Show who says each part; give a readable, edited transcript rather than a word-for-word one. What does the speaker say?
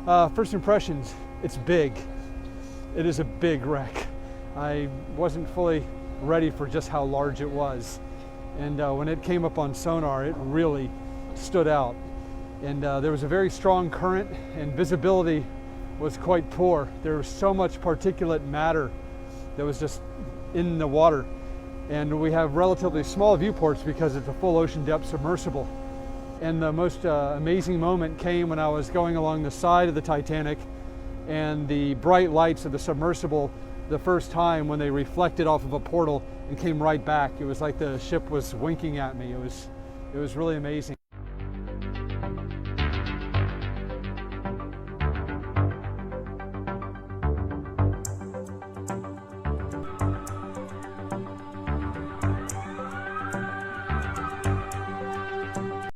Speaker 1: First impressions, it's big. It is a big wreck. I wasn't fully ready for just how large it was. And when it came up on sonar, it really stood out. And there was a very strong current and visibility was quite poor. There was so much particulate matter that was just in the water. And we have relatively small viewports because it's a full ocean depth submersible. And the most amazing moment came when I was going along the side of the Titanic and the bright lights of the submersible the first time when they reflected off of a portal and came right back. It was like the ship was winking at me. It was really amazing.